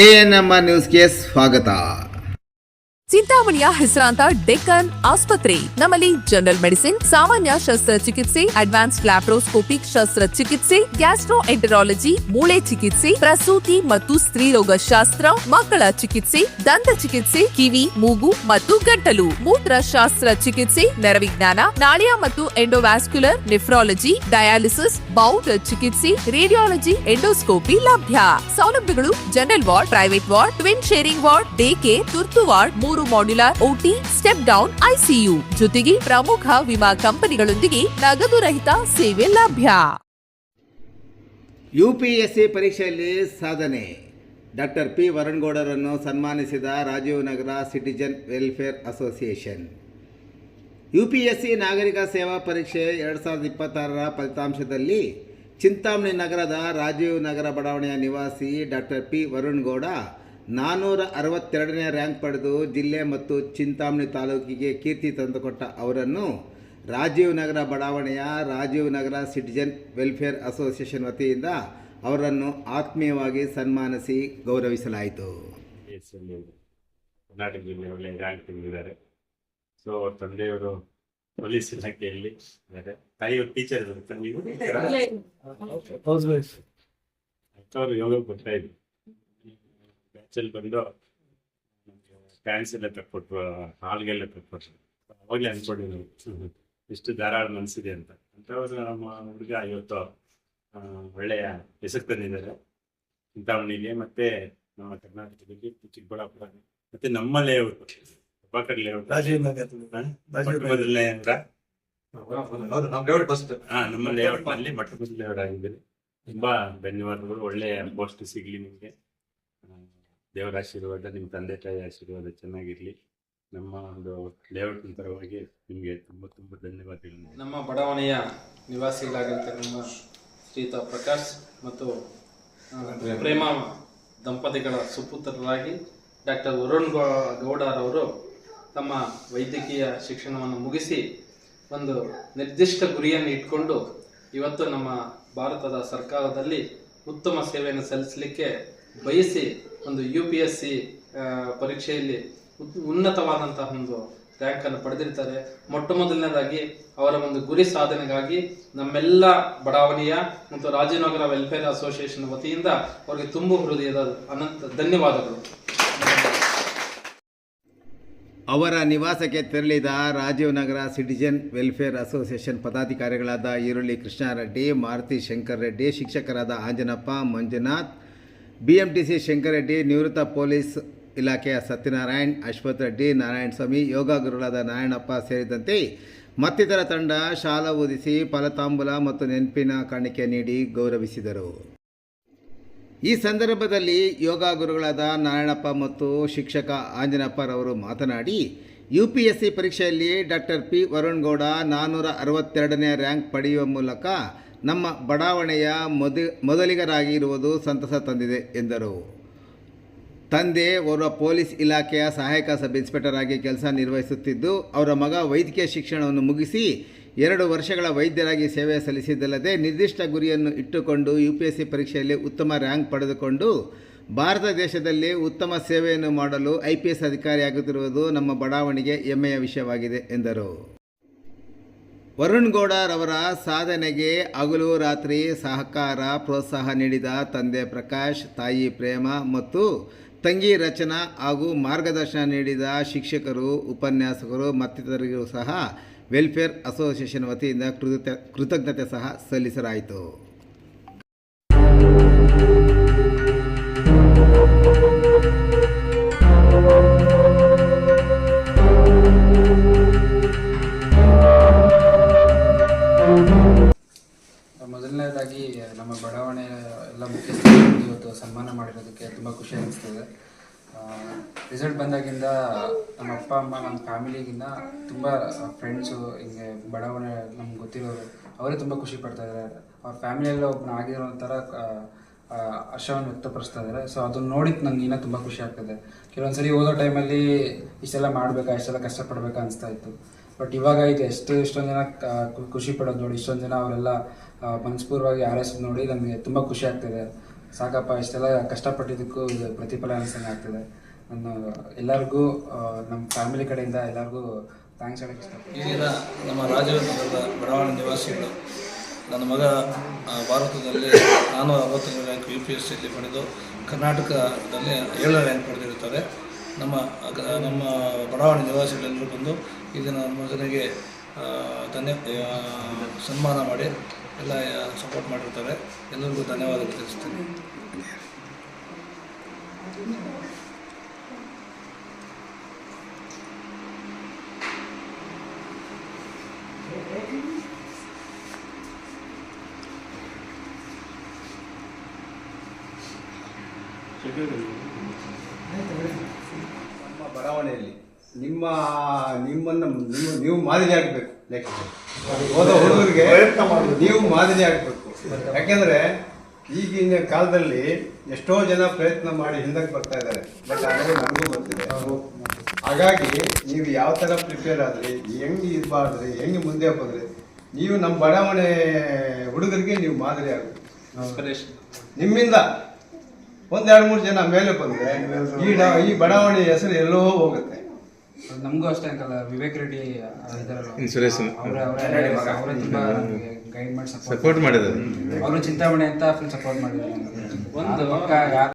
ANM ನ್ಯೂಸ್ಗೆ ಸ್ವಾಗತ. ಚಿಂತಾಮಣಿಯ ಹೆಸರಾಂತ ಡೆಕ್ಕನ್ ಆಸ್ಪತ್ರೆ. ನಮ್ಮಲ್ಲಿ ಜನರಲ್ ಮೆಡಿಸಿನ್, ಸಾಮಾನ್ಯ ಶಸ್ತ್ರಚಿಕಿತ್ಸೆ, ಅಡ್ವಾನ್ಸ್ಡ್ ಲ್ಯಾಪ್ರೋಸ್ಕೋಪಿಕ್ ಶಸ್ತ್ರಚಿಕಿತ್ಸೆ, ಗ್ಯಾಸ್ಟ್ರೋಎಂಟರಾಲಜಿ, ಮೂಳೆ ಚಿಕಿತ್ಸೆ, ಪ್ರಸೂತಿ ಮತ್ತು ಸ್ತ್ರೀರೋಗ ಶಾಸ್ತ್ರ, ಮಕ್ಕಳ ಚಿಕಿತ್ಸೆ, ದಂತ ಚಿಕಿತ್ಸೆ, ಕಿವಿ, ಮೂಗು ಮತ್ತು ಗಂಟಲು, ಮೂತ್ರಶಾಸ್ತ್ರ ಚಿಕಿತ್ಸೆ, ನರವಿಜ್ಞಾನ, ನಾಳಿಯ ಮತ್ತು ಎಂಡೋವ್ಯಾಸ್ಕ್ಯುಲರ್, ನೆಫ್ರಾಲಜಿ, ಡಯಾಲಿಸಿಸ್, ಬೌಲ್ ಚಿಕಿತ್ಸೆ, ರೇಡಿಯಾಲಜಿ, ಎಂಡೋಸ್ಕೋಪಿ ಲಭ್ಯ. ಸೌಲಭ್ಯಗಳು: general ward, private ward, twin sharing ward, day care, ತುರ್ತು ward, 3 modular OT, step down ICU, ಜೊತೆಗೆ ಪ್ರಮುಖ ವಿಮಾ ಕಂಪನಿಗಳೊಂದಿಗೆ ನಗದು ರಹಿತ ಸೇವೆ ಲಭ್ಯ. ಯುಪಿಎಸ್ಸಿ ಪರೀಕ್ಷೆಯಲ್ಲಿ ಸಾಧನೆ. ಡಾಕ್ಟರ್ ಪಿ ವರುಣಗೌಡರನ್ನು ಸನ್ಮಾನಿಸಿದ ರಾಜೀವ್ ನಗರ ಸಿಟಿಜನ್ ವೆಲ್ಫೇರ್ ಅಸೋಸಿಯೇಷನ್. ಯುಪಿಎಸ್ಸಿ ನಾಗರಿಕ ಸೇವಾ ಪರೀಕ್ಷೆ 2026ರ ಫಲಿತಾಂಶದಲ್ಲಿ ಚಿಂತಾಮಣಿ ನಗರದ ರಾಜೀವ್ ನಗರ ಬಡಾವಣೆಯ ನಿವಾಸಿ ಡಾಕ್ಟರ್ ಪಿ ವರುಣಗೌಡ 462ನೇ ರ್ಯಾಂಕ್ ಪಡೆದು ಜಿಲ್ಲೆ ಮತ್ತು ಚಿಂತಾಮಣಿ ತಾಲೂಕಿಗೆ ಕೀರ್ತಿ ತಂದುಕೊಟ್ಟ ಅವರನ್ನು ರಾಜೀವ್ ನಗರ ಬಡಾವಣೆಯ ರಾಜೀವ್ ನಗರ ಸಿಟಿಜನ್ ವೆಲ್ಫೇರ್ ಅಸೋಸಿಯೇಷನ್ ವತಿಯಿಂದ ಅವರನ್ನು ಆತ್ಮೀಯವಾಗಿ ಸನ್ಮಾನಿಸಿ ಗೌರವಿಸಲಾಯಿತು. ಕರ್ನಾಟಕ ಜಿಲ್ಲೆ ಒಳ್ಳೆ ರ್ಯಾಂಕ್ ತೆಗೆದಿದ್ದಾರೆ. ಸೊ ಅವ್ರ ತಂದೆಯವರು ಪೊಲೀಸ್ ಇಲಾಖೆಯಲ್ಲಿ ಇದ್ದಾರೆ, ತಾಯಿಯವರು ಟೀಚರ್ ಅವರು ಯೋಗ ಕೊಡ್ತಾ ಇದ್ರು. ಬ್ಯಾಚಲ್ಲಿ ಬಂದು ಡ್ಯಾನ್ಸ್ ಎಲ್ಲ ತಕ್ಕೊಟ್ರು, ಹಾಲ್ಗೆಲ್ಲ ತಕ್ಕೊಟ್ರು. ಅವಾಗಲೇ ಅನ್ಕೊಂಡಿದ್ರು ಇಷ್ಟು ಧಾರಾಳ ಮನಸ್ಸಿದೆ ಅಂತ. ಅಂಥವ್ರು ನಮ್ಮ ಹುಡುಗ ಇವತ್ತು ಒಳ್ಳೆಯ ಹೆಸರು ತಂದಿದ್ದಾರೆ ಚಿಂತಾಮಣಿಗೆ, ಮತ್ತೆ ನಮ್ಮ ಕರ್ನಾಟಕದಲ್ಲಿ ಚಿಕ್ಕಬಳ್ಳಾಪುರ, ಮತ್ತೆ ನಮ್ಮಲ್ಲೇ ಪ್ರಭಾಕರ್ ಲೇಔಟ್, ಮೊದಲನೇ ನಮ್ಮ ಲೇಔಟ್ನಲ್ಲಿ ಮೊಟ್ಟ ಮೊದಲನೇ ಅವರಾಗಿದ್ದೀರಿ. ತುಂಬಾ ಧನ್ಯವಾದಗಳು. ಒಳ್ಳೆಯ ಪೋಸ್ಟ್ ಸಿಗ್ಲಿ ನಿಮಗೆ. ದೇವರ ಆಶೀರ್ವಾದ, ನಿಮ್ಮ ತಂದೆ ತಾಯಿ ಆಶೀರ್ವಾದ ಚೆನ್ನಾಗಿರಲಿ. ನಮ್ಮ ಒಂದು ಲೇಔಟ್ ಪರವಾಗಿ ನಿಮಗೆ ತುಂಬ ತುಂಬ ಧನ್ಯವಾದಗಳು. ನಮ್ಮ ಬಡಾವಣೆಯ ನಿವಾಸಿಗಳಾಗಿರ್ತಾರೆ ನಮ್ಮ ಶ್ರೀಯುತ ಪ್ರಕಾಶ್ ಮತ್ತು ಪ್ರೇಮ ದಂಪತಿಗಳ ಸುಪುತ್ರರಾಗಿ ಡಾಕ್ಟರ್ ವರುಣ್ ಗೌಡರವರು ತಮ್ಮ ವೈದ್ಯಕೀಯ ಶಿಕ್ಷಣವನ್ನು ಮುಗಿಸಿ ಒಂದು ನಿರ್ದಿಷ್ಟ ಗುರಿಯನ್ನು ಇಟ್ಕೊಂಡು ಇವತ್ತು ನಮ್ಮ ಭಾರತದ ಸರ್ಕಾರದಲ್ಲಿ ಉತ್ತಮ ಸೇವೆಯನ್ನು ಸಲ್ಲಿಸಲಿಕ್ಕೆ ಬಯಸಿ ಒಂದು UPSC ಪರೀಕ್ಷೆಯಲ್ಲಿ ಉನ್ನತವಾದಂತಹ ಒಂದು ರ್ಯಾಂಕನ್ನು ಪಡೆದಿರ್ತಾರೆ. ಮೊಟ್ಟ ಮೊದಲನೇದಾಗಿ ಅವರ ಒಂದು ಗುರಿ ಸಾಧನೆಗಾಗಿ ನಮ್ಮೆಲ್ಲ ಬಡಾವಣೆಯ ಮತ್ತು ರಾಜೀವ್ನಗರ ವೆಲ್ಫೇರ್ ಅಸೋಸಿಯೇಷನ್ ವತಿಯಿಂದ ಅವರಿಗೆ ತುಂಬು ಹೃದಯದ ಅನಂತ ಧನ್ಯವಾದಗಳು. ಅವರ ನಿವಾಸಕ್ಕೆ ತೆರಳಿದ ರಾಜೀವ್ ನಗರ ಸಿಟಿಜನ್ ವೆಲ್ಫೇರ್ ಅಸೋಸಿಯೇಷನ್ ಪದಾಧಿಕಾರಿಗಳಾದ ಈರುಳ್ಳಿ ಕೃಷ್ಣಾರೆಡ್ಡಿ, ಮಾರುತಿ ಶಂಕರ್ ರೆಡ್ಡಿ, ಶಿಕ್ಷಕರಾದ ಆಂಜನಪ್ಪ, ಮಂಜುನಾಥ್, BMTC ಶಂಕರ್ ರೆಡ್ಡಿ, ನಿವೃತ್ತ ಪೊಲೀಸ್ ಇಲಾಖೆಯ ಸತ್ಯನಾರಾಯಣ್, ಅಶ್ವಥ್ ರೆಡ್ಡಿ, ನಾರಾಯಣ ಸ್ವಾಮಿ, ಯೋಗ ಗುರುಗಳಾದ ನಾರಾಯಣಪ್ಪ ಸೇರಿದಂತೆ ಮತ್ತಿತರ ತಂಡ ಶಾಲಾ ಓದಿಸಿ ಫಲತಾಂಬೂಲ ಮತ್ತು ನೆನಪಿನ ಕಾಣಿಕೆ ನೀಡಿ ಗೌರವಿಸಿದರು. ಈ ಸಂದರ್ಭದಲ್ಲಿ ಯೋಗ ಗುರುಗಳಾದ ನಾರಾಯಣಪ್ಪ ಮತ್ತು ಶಿಕ್ಷಕ ಆಂಜನಪ್ಪರವರು ಮಾತನಾಡಿ, UPSC ಪರೀಕ್ಷೆಯಲ್ಲಿ ಡಾಕ್ಟರ್ ಪಿ ವರುಣಗೌಡ 462ನೇ ರ್ಯಾಂಕ್ ಪಡೆಯುವ ಮೂಲಕ ನಮ್ಮ ಬಡಾವಣೆಯ ಮೊದಲಿಗರಾಗಿರುವುದು ಸಂತಸ ತಂದಿದೆ ಎಂದರು. ತಂದೆ ಓರ್ವ ಪೊಲೀಸ್ ಇಲಾಖೆಯ ಸಹಾಯಕ ಸಬ್ ಇನ್ಸ್ಪೆಕ್ಟರ್ ಆಗಿ ಕೆಲಸ ನಿರ್ವಹಿಸುತ್ತಿದ್ದು, ಅವರ ಮಗ ವೈದ್ಯಕೀಯ ಶಿಕ್ಷಣವನ್ನು ಮುಗಿಸಿ 2 ವರ್ಷಗಳ ವೈದ್ಯರಾಗಿ ಸೇವೆ ಸಲ್ಲಿಸಿದ್ದಲ್ಲದೆ ನಿರ್ದಿಷ್ಟ ಗುರಿಯನ್ನು ಇಟ್ಟುಕೊಂಡು UPSC ಪರೀಕ್ಷೆಯಲ್ಲಿ ಉತ್ತಮ ರ್ಯಾಂಕ್ ಪಡೆದುಕೊಂಡು ಭಾರತ ದೇಶದಲ್ಲಿ ಉತ್ತಮ ಸೇವೆಯನ್ನು ಮಾಡಲು IPS ಅಧಿಕಾರಿಯಾಗುತ್ತಿರುವುದು ನಮ್ಮ ಬಡಾವಣೆಗೆ ಹೆಮ್ಮೆಯ ವಿಷಯವಾಗಿದೆ ಎಂದರು. ವರುಣಗೌಡರವರ ಸಾಧನೆಗೆ ಹಗಲು ರಾತ್ರಿ ಸಹಕಾರ ಪ್ರೋತ್ಸಾಹ ನೀಡಿದ ತಂದೆ ಪ್ರಕಾಶ್, ತಾಯಿ ಪ್ರೇಮ ಮತ್ತು ತಂಗಿ ರಚನಾ ಹಾಗೂ ಮಾರ್ಗದರ್ಶನ ನೀಡಿದ ಶಿಕ್ಷಕರು, ಉಪನ್ಯಾಸಕರು ಮತ್ತಿತರರಿಗೂ ಸಹ ವೆಲ್ಫೇರ್ ಅಸೋಸಿಯೇಷನ್ ವತಿಯಿಂದ ಕೃತಜ್ಞತೆ ಸಹ ಸಲ್ಲಿಸಲಾಯಿತು. ಮೊದಲನೇದಾಗಿ ನಮ್ಮ ಬಡಾವಣೆ ಎಲ್ಲ ಮುಖ್ಯಸ್ಥರು ಇವತ್ತು ಸನ್ಮಾನ ಮಾಡಿರೋದಕ್ಕೆ ತುಂಬ ಖುಷಿ ಅನಿಸ್ತದೆ. ರಿಸಲ್ಟ್ ಬಂದಾಗಿಂದ ನಮ್ಮ ಅಪ್ಪ ಅಮ್ಮ, ನಮ್ಮ ಫ್ಯಾಮಿಲಿಗಿಂತ ತುಂಬ ಫ್ರೆಂಡ್ಸು, ಹಿಂಗೆ ಬಡಾವಣೆ ನಮ್ಗೆ ಗೊತ್ತಿರೋರು ಅವರೇ ತುಂಬ ಖುಷಿ ಪಡ್ತಾ ಇದ್ದಾರೆ. ಅವ್ರ ಫ್ಯಾಮಿಲಿಯೆಲ್ಲ ಒಬ್ಬನ ಆಗಿರೋ ಥರ ಹರ್ಷವನ್ನು ವ್ಯಕ್ತಪಡಿಸ್ತಾ ಇದ್ದಾರೆ. ಸೊ ಅದನ್ನು ನೋಡಿದ್ದು ನಂಗೆ ಇನ್ನೂ ತುಂಬ ಖುಷಿ ಆಗ್ತದೆ. ಕೆಲವೊಂದ್ಸರಿ ಓದೋ ಟೈಮಲ್ಲಿ ಇಷ್ಟೆಲ್ಲ ಮಾಡಬೇಕಾ, ಇಷ್ಟೆಲ್ಲ ಕಷ್ಟಪಡಬೇಕಾ ಅನಿಸ್ತಾ ಇತ್ತು. ಬಟ್ ಇವಾಗ ಇದು ಎಷ್ಟೊಂದು ಜನ ಖುಷಿ ಪಡೋದು ನೋಡಿ, ಇಷ್ಟೊಂದು ಜನ ಅವರೆಲ್ಲ ಮನಸ್ಪೂರ್ವವಾಗಿ ಆರೈಸೋದು ನೋಡಿ ನಮಗೆ ತುಂಬ ಖುಷಿ ಆಗ್ತಿದೆ. ಸಾಕಪ್ಪ ಇಷ್ಟೆಲ್ಲ ಕಷ್ಟಪಟ್ಟಿದ್ದಕ್ಕೂ ಇದು ಪ್ರತಿಫಲ ಅನಿಸಂಗೆ ಆಗ್ತದೆ. ನಾನು ಎಲ್ಲರಿಗೂ ನಮ್ಮ ಫ್ಯಾಮಿಲಿ ಕಡೆಯಿಂದ ಎಲ್ಲರಿಗೂ ಥ್ಯಾಂಕ್ಸ್ ಹೇಳಕ್ಕೆ ಇಷ್ಟಪಡ್ತೀನಿ. ಈಗಿನ ನಮ್ಮ ರಾಜನಗರದ ಬಡಾವಣೆ ನಿವಾಸಿಗಳು ನನ್ನ ಮಗ ಭಾರತದಲ್ಲಿ 460 ರ್ಯಾಂಕ್ UPSCಯಲ್ಲಿ ಪಡೆದು ಕರ್ನಾಟಕದಲ್ಲಿ 7ನೇ ರ್ಯಾಂಕ್ ಪಡೆದಿರುತ್ತಾರೆ. ನಮ್ಮ ಬಡಾವಣೆ ನಿವಾಸಿಗಳೆಲ್ಲರೂ ಬಂದು ಈಗಿನ ಮಗನಿಗೆ ಸನ್ಮಾನ ಮಾಡಿ ಎಲ್ಲ ಸಪೋರ್ಟ್ ಮಾಡಿರ್ತಾರೆ. ಎಲ್ಲರಿಗೂ ಧನ್ಯವಾದ ತಿಳಿಸ್ತೀನಿ. ನಮ್ಮ ಬಡಾವಣೆಯಲ್ಲಿ ನೀವು ಮಾದರಿ ಆಗಬೇಕು. ಹೋದ ಹುಡುಗರಿಗೆ ನೀವು ಮಾದರಿ ಆಗಬೇಕು. ಯಾಕೆಂದ್ರೆ ಈಗಿನ ಕಾಲದಲ್ಲಿ ಎಷ್ಟೋ ಜನ ಪ್ರಯತ್ನ ಮಾಡಿ ಹಿಂದಕ್ಕೆ ಬರ್ತಾ ಇದ್ದಾರೆ, ಬಟ್ ಆದರೆ ನನಗೂ ಬರ್ತಿದೆ. ಹಾಗಾಗಿ ನೀವು ಯಾವ ಥರ ಪ್ರಿಪೇರ್ ಆದ್ರಿ, ಹೆಂಗೆ ಇದು ಮಾಡಿದ್ರಿ, ಹೆಂಗೆ ಮುಂದೆ ಬಂದ್ರಿ, ನೀವು ನಮ್ಮ ಬಡಾವಣೆ ಹುಡುಗರಿಗೆ ನೀವು ಮಾದರಿ ಆಗಬೇಕು. ನಿಮ್ಮಿಂದ 1-2-3 ಜನ ಮೇಲೆ ಬಂದ್ರೆ ಈ ಬಡಾವಣೆ ಹೆಸರು ಎಲ್ಲೋ ಹೋಗುತ್ತೆ. ನಮಗೂ ಅಷ್ಟೇ ಅಂಕಲ್, ವಿವೇಕ್ ರೆಡ್ಡಿ ಅವರೇ ತುಂಬಾ ಗೈಡ್ ಮಾಡಿ ಸಪೋರ್ಟ್ ಮಾಡಿದ್ದಾರೆ. ಅವರು ಚಿಂತಾಮಣಿ ಅಂತ ಫುಲ್ ಸಪೋರ್ಟ್ ಮಾಡಿದ್ದಾರೆ. ಒಂದು